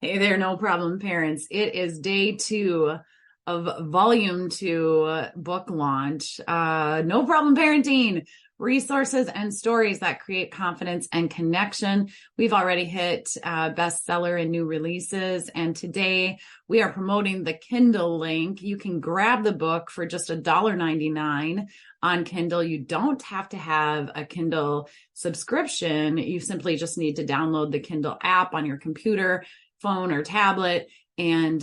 Hey there, no problem, parents. It is day 2 of volume 2 book launch. No problem parenting, resources and stories that create confidence and connection. We've already hit bestseller and new releases. And today we are promoting the Kindle link. You can grab the book for just $1.99 on Kindle. You don't have to have a Kindle subscription. You simply just need to download the Kindle app on your computer, phone, or tablet, and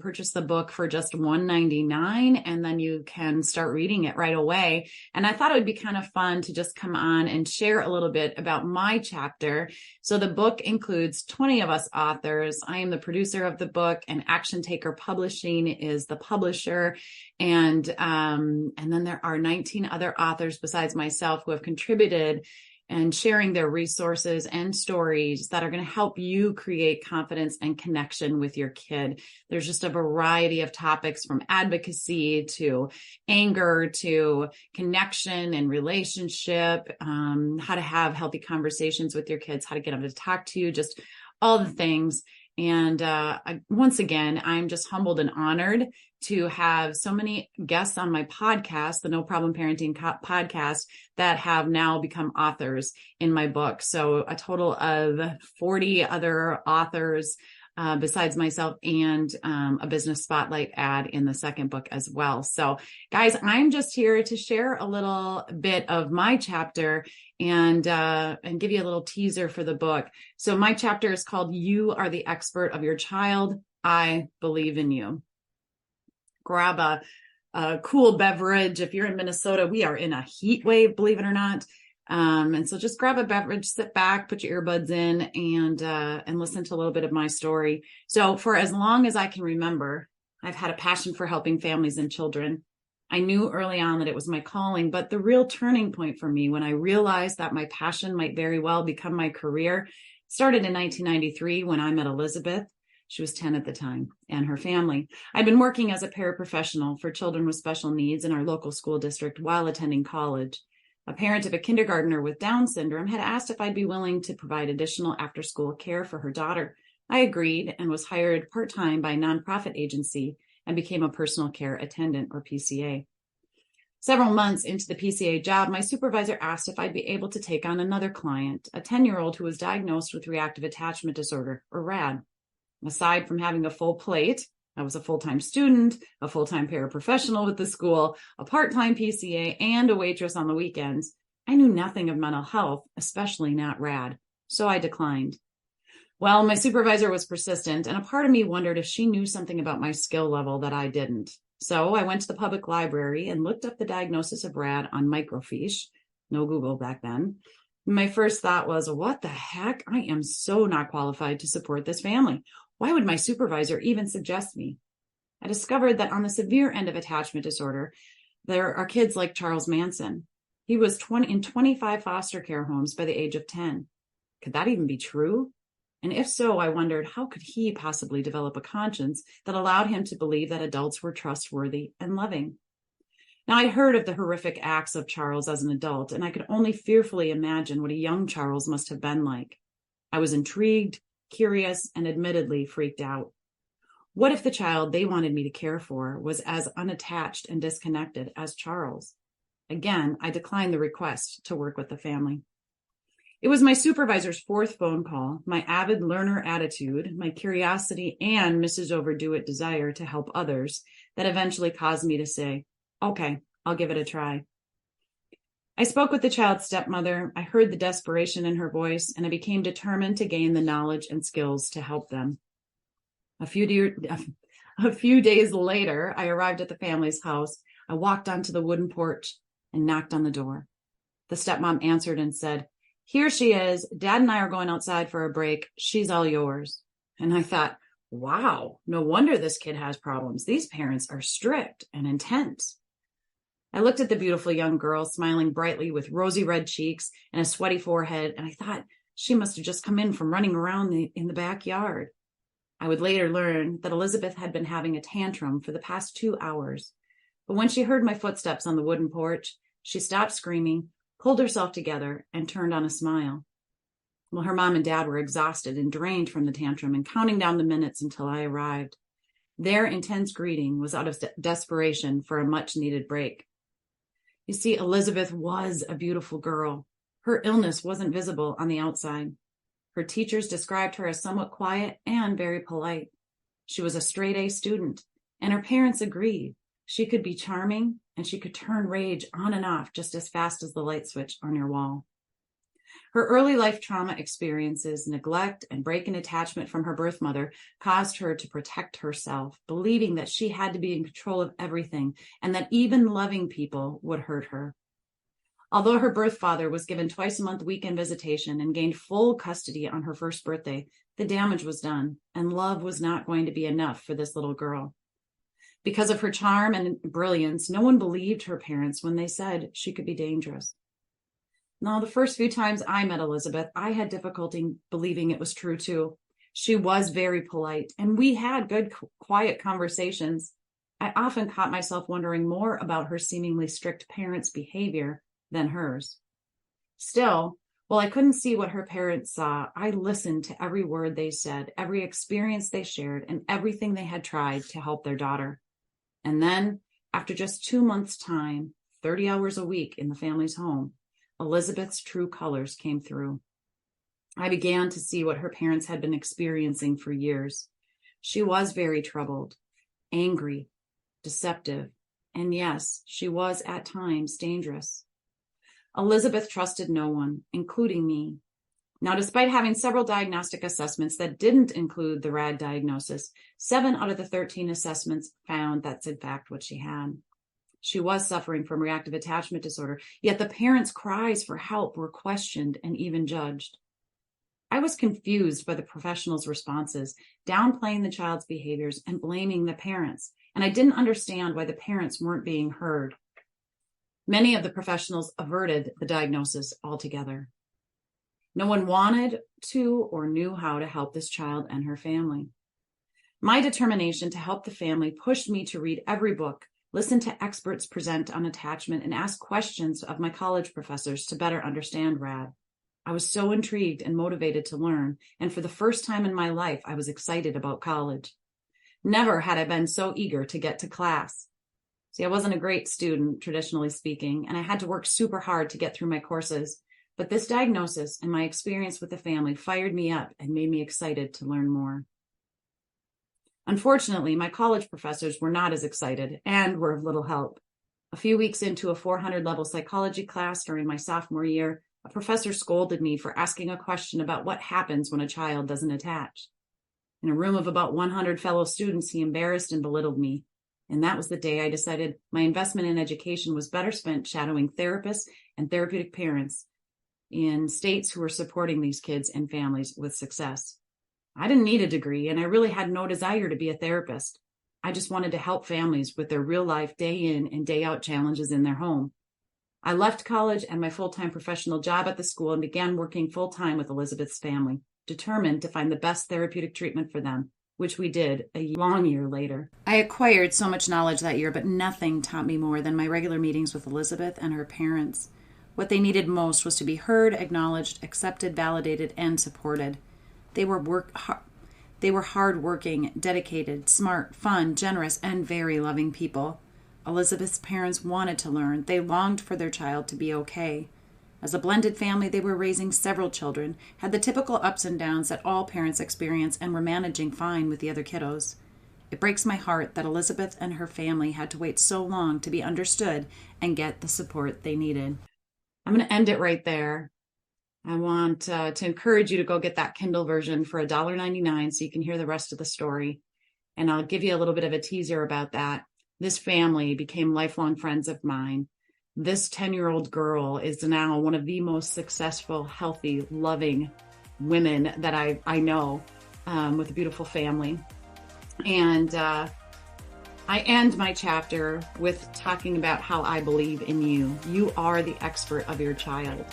purchase the book for just $1.99, and then you can start reading it right away. And I thought it would be kind of fun to just come on and share a little bit about my chapter. So the book includes 20 of us authors. I am the producer of the book, and Action Taker Publishing is the publisher. And then there are 19 other authors besides myself who have contributed and sharing their resources and stories that are going to help you create confidence and connection with your kid. There's just a variety of topics, from advocacy to anger to connection and relationship, how to have healthy conversations with your kids, how to get them to talk to you, just all the things. And once again, I'm just humbled and honored to have so many guests on my podcast, the No Problem Parenting podcast, that have now become authors in my book. So a total of 40 other authors besides myself, and a business spotlight ad in the second book as well. So guys, I'm just here to share a little bit of my chapter and give you a little teaser for the book. So my chapter is called "You Are the Expert of Your Child. I Believe in You." Grab a cool beverage. If you're in Minnesota, we are in a heat wave, believe it or not. And so just grab a beverage, sit back, put your earbuds in, and listen to a little bit of my story. So for as long as I can remember, I've had a passion for helping families and children. I knew early on that it was my calling, but the real turning point for me, when I realized that my passion might very well become my career, started in 1993 when I met Elizabeth. She was 10 at the time, and her family. I'd been working as a paraprofessional for children with special needs in our local school district while attending college. A parent of a kindergartner with Down syndrome had asked if I'd be willing to provide additional after-school care for her daughter. I agreed and was hired part-time by a nonprofit agency and became a personal care attendant, or PCA. Several months into the PCA job, my supervisor asked if I'd be able to take on another client, a 10-year-old who was diagnosed with reactive attachment disorder, or RAD. Aside from having a full plate, I was a full-time student, a full-time paraprofessional with the school, a part-time PCA, and a waitress on the weekends. I knew nothing of mental health, especially not RAD, so I declined. Well, my supervisor was persistent, and a part of me wondered if she knew something about my skill level that I didn't. So I went to the public library and looked up the diagnosis of RAD on microfiche. No Google back then. My first thought was, what the heck? I am so not qualified to support this family. Why would my supervisor even suggest me? I discovered that on the severe end of attachment disorder, there are kids like Charles Manson. He was in 25 foster care homes by the age of 10. Could that even be true? And if so, I wondered, how could he possibly develop a conscience that allowed him to believe that adults were trustworthy and loving? Now, I'd heard of the horrific acts of Charles as an adult, and I could only fearfully imagine what a young Charles must have been like. I was intrigued, curious, and admittedly freaked out. What if the child they wanted me to care for was as unattached and disconnected as Charles? Again, I declined the request to work with the family. It was my supervisor's 4th phone call, my avid learner attitude, my curiosity, and Mrs. Overdo-It desire to help others that eventually caused me to say, okay, I'll give it a try. I spoke with the child's stepmother. I heard the desperation in her voice, and I became determined to gain the knowledge and skills to help them. A few days later, I arrived at the family's house. I walked onto the wooden porch and knocked on the door. The stepmom answered and said, "Here she is. Dad and I are going outside for a break. She's all yours." And I thought, wow, no wonder this kid has problems. These parents are strict and intense. I looked at the beautiful young girl, smiling brightly with rosy red cheeks and a sweaty forehead, and I thought she must have just come in from running around in the backyard. I would later learn that Elizabeth had been having a tantrum for the past 2 hours. But when she heard my footsteps on the wooden porch, she stopped screaming, pulled herself together, and turned on a smile. Well, her mom and dad were exhausted and drained from the tantrum and counting down the minutes until I arrived. Their intense greeting was out of desperation for a much-needed break. You see, Elizabeth was a beautiful girl. Her illness wasn't visible on the outside. Her teachers described her as somewhat quiet and very polite. She was a straight-A student, and her parents agreed. She could be charming, and she could turn rage on and off just as fast as the light switch on your wall. Her early life trauma experiences, neglect, and break in attachment from her birth mother caused her to protect herself, believing that she had to be in control of everything and that even loving people would hurt her. Although her birth father was given twice-a-month weekend visitation and gained full custody on her first birthday, the damage was done, and love was not going to be enough for this little girl. Because of her charm and brilliance, no one believed her parents when they said she could be dangerous. Now, the first few times I met Elizabeth, I had difficulty believing it was true too. She was very polite, and we had good, quiet conversations. I often caught myself wondering more about her seemingly strict parents' behavior than hers. Still, while I couldn't see what her parents saw, I listened to every word they said, every experience they shared, and everything they had tried to help their daughter. And then, after just 2 months' time, 30 hours a week in the family's home, Elizabeth's true colors came through. I began to see what her parents had been experiencing for years. She was very troubled, angry, deceptive, and yes, she was at times dangerous. Elizabeth trusted no one, including me. Now, despite having several diagnostic assessments that didn't include the RAD diagnosis, 7 out of the 13 assessments found that's in fact what she had. She was suffering from reactive attachment disorder, yet the parents' cries for help were questioned and even judged. I was confused by the professionals' responses, downplaying the child's behaviors and blaming the parents, and I didn't understand why the parents weren't being heard. Many of the professionals averted the diagnosis altogether. No one wanted to or knew how to help this child and her family. My determination to help the family pushed me to read every book, listen to experts present on attachment, and ask questions of my college professors to better understand RAD. I was so intrigued and motivated to learn, and for the first time in my life, I was excited about college. Never had I been so eager to get to class. See, I wasn't a great student, traditionally speaking, and I had to work super hard to get through my courses, but this diagnosis and my experience with the family fired me up and made me excited to learn more. Unfortunately, my college professors were not as excited and were of little help. A few weeks into a 400-level psychology class during my sophomore year, a professor scolded me for asking a question about what happens when a child doesn't attach. In a room of about 100 fellow students, he embarrassed and belittled me. And that was the day I decided my investment in education was better spent shadowing therapists and therapeutic parents in states who were supporting these kids and families with success. I didn't need a degree, and I really had no desire to be a therapist. I just wanted to help families with their real-life, day-in and day-out challenges in their home. I left college and my full-time professional job at the school and began working full-time with Elizabeth's family, determined to find the best therapeutic treatment for them, which we did a long year later. I acquired so much knowledge that year, but nothing taught me more than my regular meetings with Elizabeth and her parents. What they needed most was to be heard, acknowledged, accepted, validated, and supported. They were hardworking, dedicated, smart, fun, generous, and very loving people. Elizabeth's parents wanted to learn. They longed for their child to be okay. As a blended family, they were raising several children, had the typical ups and downs that all parents experience, and were managing fine with the other kiddos. It breaks my heart that Elizabeth and her family had to wait so long to be understood and get the support they needed. I'm going to end it right there. I want to encourage you to go get that Kindle version for $1.99 so you can hear the rest of the story. And I'll give you a little bit of a teaser about that. This family became lifelong friends of mine. This 10-year-old girl is now one of the most successful, healthy, loving women that I know, with a beautiful family. And I end my chapter with talking about how I believe in you. You are the expert of your child.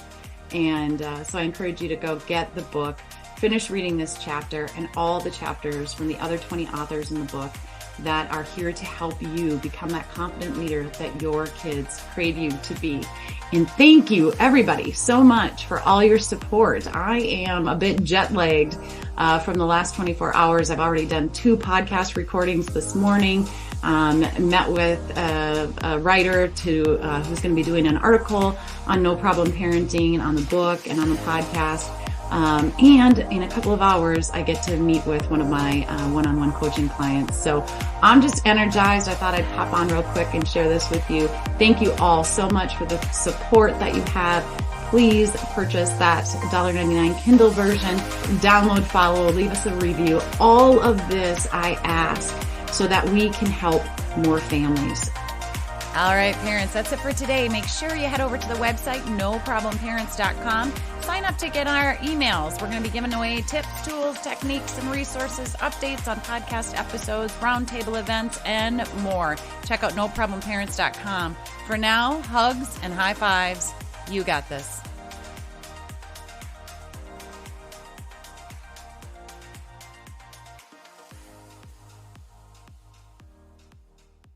And so I encourage you to go get the book. finish reading this chapter and all the chapters from the other 20 authors in the book that are here to help you become that confident leader that your kids crave you to be. And thank you, everybody, so much for all your support. I am a bit jet lagged from the last 24 hours. I've already done 2 podcast recordings this morning. Met with a writer who's going to be doing an article on No Problem Parenting on the book and on the podcast. And in a couple of hours, I get to meet with one of my one-on-one coaching clients. So I'm just energized. I thought I'd pop on real quick and share this with you. Thank you all so much for the support that you have. Please purchase that $1.99 Kindle version, download, follow, leave us a review. All of this I ask so that we can help more families. All right, parents, that's it for today. Make sure you head over to the website, noproblemparents.com. Sign up to get our emails. We're going to be giving away tips, tools, techniques, and resources, updates on podcast episodes, roundtable events, and more. Check out noproblemparents.com. For now, hugs and high fives. You got this.